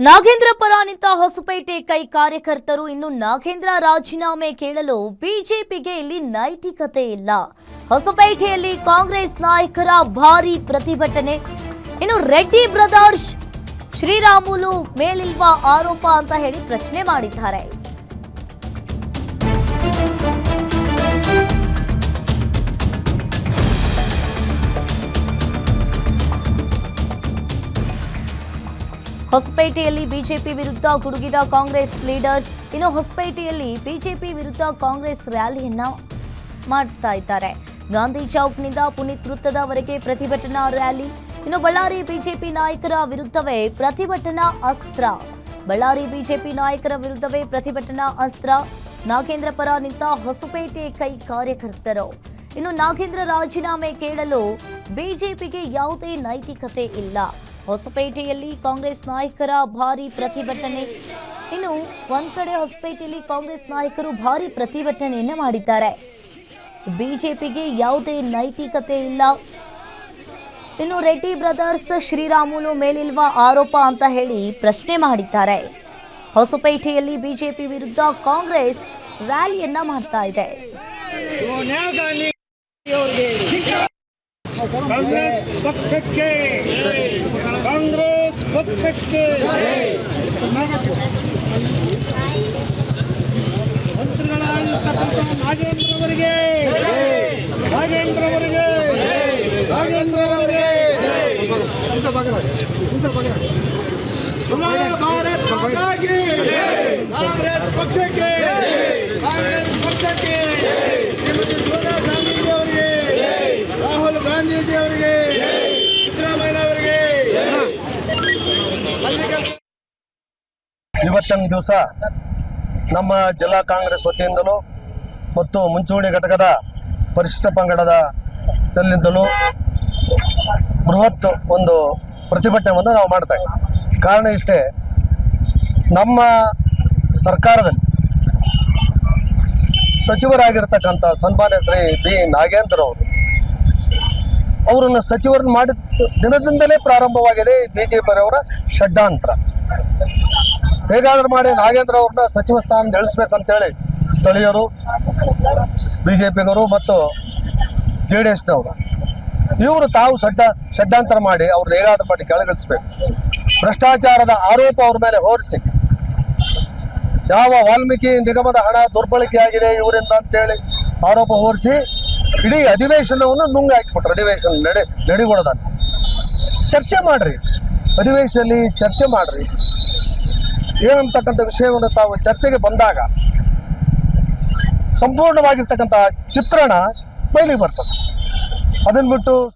ನಾಗೇಂದ್ರ ಪರ ನಿಂತ ಹೊಸಪೇಟೆ ಕೈ ಕಾರ್ಯಕರ್ತರು ಇನ್ನು ನಾಗೇಂದ್ರ ರಾಜೀನಾಮೆ ಕೇಳಲು ಬಿಜೆಪಿಗೆ ಇಲ್ಲಿ ನೈತಿಕತೆ ಇಲ್ಲ. ಹೊಸಪೇಟೆಯಲ್ಲಿ ಕಾಂಗ್ರೆಸ್ ನಾಯಕರ ಭಾರಿ ಪ್ರತಿಭಟನೆ. ಇನ್ನು ರೆಡ್ಡಿ ಬ್ರದರ್ಸ್ ಶ್ರೀರಾಮುಲು ಮೇಲಿಲ್ವಾ ಆರೋಪ ಅಂತ ಹೇಳಿ ಪ್ರಶ್ನೆ ಮಾಡಿದ್ದಾರೆ. ಹೊಸಪೇಟೆಯಲ್ಲಿ ಬಿಜೆಪಿ ವಿರುದ್ಧ ಗುಡುಗಿದ ಕಾಂಗ್ರೆಸ್ ಲೀಡರ್ಸ್. ಇನ್ನು ಹೊಸಪೇಟೆಯಲ್ಲಿ ಬಿಜೆಪಿ ವಿರುದ್ಧ ಕಾಂಗ್ರೆಸ್ ರ್ಯಾಲಿಯನ್ನ ಮಾಡ್ತಾ ಇದ್ದಾರೆ. ಗಾಂಧಿ ಚೌಕ್ನಿಂದ ಪುನೀತ್ ವೃತ್ತದವರೆಗೆ ಪ್ರತಿಭಟನಾ ರ್ಯಾಲಿ. ಇನ್ನು ಬಳ್ಳಾರಿ ಬಿಜೆಪಿ ನಾಯಕರ ವಿರುದ್ಧವೇ ಪ್ರತಿಭಟನಾ ಅಸ್ತ್ರ. ಬಳ್ಳಾರಿ ಬಿಜೆಪಿ ನಾಯಕರ ವಿರುದ್ಧವೇ ಪ್ರತಿಭಟನಾ ಅಸ್ತ್ರ. ನಾಗೇಂದ್ರ ಪರ ನಿಂತ ಹೊಸಪೇಟೆ ಕೈ ಕಾರ್ಯಕರ್ತರು. ಇನ್ನು ನಾಗೇಂದ್ರ ರಾಜೀನಾಮೆ ಕೇಳಲು ಬಿಜೆಪಿಗೆ ಯಾವುದೇ ನೈತಿಕತೆ ಇಲ್ಲ. ಹೊಸಪೇಟೆಯಲ್ಲಿ ಕಾಂಗ್ರೆಸ್ ನಾಯಕರ ಭಾರಿ ಪ್ರತಿಭಟನೆ. ಇನ್ನು ಒಂದ್ ಕಡೆ ಹೊಸಪೇಟೆಯಲ್ಲಿ ಕಾಂಗ್ರೆಸ್ ನಾಯಕರು ಭಾರಿ ಪ್ರತಿಭಟನೆಯನ್ನ ಮಾಡಿದ್ದಾರೆ. ಬಿಜೆಪಿಗೆ ಯಾವುದೇ ನೈತಿಕತೆ ಇಲ್ಲ. ಇನ್ನು ರೆಡ್ಡಿ ಬ್ರದರ್ಸ್ ಶ್ರೀರಾಮುಲು ಮೇಲಿಲ್ವಾ ಆರೋಪ ಅಂತ ಹೇಳಿ ಪ್ರಶ್ನೆ ಮಾಡಿದ್ದಾರೆ. ಹೊಸಪೇಟೆಯಲ್ಲಿ ಬಿಜೆಪಿ ವಿರುದ್ಧ ಕಾಂಗ್ರೆಸ್ ರ್ಯಾಲಿಯನ್ನ ಮಾಡ್ತಾ ಇದೆ. ಕಾಂಗ್ರೆಸ್ ಪಕ್ಷಕ್ಕೆ ಮಂತ್ರಿಗಳಾಗಿರ್ತಕ್ಕಂಥ ನಾಗೇಂದ್ರವರಿಗೆ ಭಾರತ್ ಮಾತಾಗೆ ಕಾಂಗ್ರೆಸ್ ಪಕ್ಷಕ್ಕೆ ಶ್ರೀಮತಿ ಸೋನಿಯಾ ಗಾಂಧೀಜಿ ಅವರಿಗೆ, ರಾಹುಲ್ ಗಾಂಧೀಜಿ ಅವರಿಗೆ, ಸಿದ್ದರಾಮಯ್ಯ ಅವರಿಗೆ ಇವತ್ತಿನ ದಿವಸ ನಮ್ಮ ಜಿಲ್ಲಾ ಕಾಂಗ್ರೆಸ್ ವತಿಯಿಂದಲೂ ಮತ್ತು ಮುಂಚೂಣಿ ಘಟಕದ ಪರಿಶಿಷ್ಟ ಪಂಗಡದ ಸಲ್ಲಿಂದಲೂ ಬೃಹತ್ ಒಂದು ಪ್ರತಿಭಟನೆಯನ್ನು ನಾವು ಮಾಡ್ತಾ ಇದ್ದೀವಿ. ಕಾರಣ ಇಷ್ಟೇ, ನಮ್ಮ ಸರ್ಕಾರದಲ್ಲಿ ಸಚಿವರಾಗಿರ್ತಕ್ಕಂಥ ಸನ್ಮಾನ್ಯ ಶ್ರೀ ಬಿ ನಾಗೇಂದ್ರ ಅವರನ್ನು ಸಚಿವರನ್ನು ಮಾಡಿದ ದಿನದಿಂದಲೇ ಪ್ರಾರಂಭವಾಗಿದೆ ಬಿಜೆಪಿಯವರ ಷಡ್ಯಂತ್ರ. ಹೇಗಾದ್ರೂ ಮಾಡಿ ನಾಗೇಂದ್ರ ಅವ್ರನ್ನ ಸಚಿವ ಸ್ಥಾನದಿಂದ ಇಳಿಸ್ಬೇಕಂತೇಳಿ ಸ್ಥಳೀಯರು, ಬಿಜೆಪಿಗರು ಮತ್ತು JDSನವರು ಇವರು ತಾವು ಷಡ್ಯಂತ್ರ ಮಾಡಿ ಅವ್ರನ್ನ ಹೇಗಾದ್ರೂ ಮಾಡಿ ಕೆಳಗಿಳಿಸ್ಬೇಕು. ಭ್ರಷ್ಟಾಚಾರದ ಆರೋಪ ಅವ್ರ ಮೇಲೆ ಹೊರಿಸಿ, ಯಾವ ವಾಲ್ಮೀಕಿ ನಿಗಮದ ಹಣ ದುರ್ಬಳಕೆಯಾಗಿದೆ ಇವರಿಂದ ಅಂತೇಳಿ ಆರೋಪ ಹೊರಿಸಿ ಇಡೀ ಅಧಿವೇಶನವನ್ನು ನುಂಗಿ ಹಾಕಿಬಿಟ್ರು. ಅಧಿವೇಶನ ನಡೆಗೊಡೋದಂತ ಚರ್ಚೆ ಮಾಡ್ರಿ, ಅಧಿವೇಶನದಲ್ಲಿ ಚರ್ಚೆ ಮಾಡ್ರಿ. ಏನಂತಕ್ಕಂಥ ವಿಷಯವನ್ನು ತಾವು ಚರ್ಚೆಗೆ ಬಂದಾಗ ಸಂಪೂರ್ಣವಾಗಿರ್ತಕ್ಕಂಥ ಚಿತ್ರಣ ಬಯಲಿಗೆ ಬರ್ತದೆ. ಅದನ್ನು ಬಿಟ್ಟು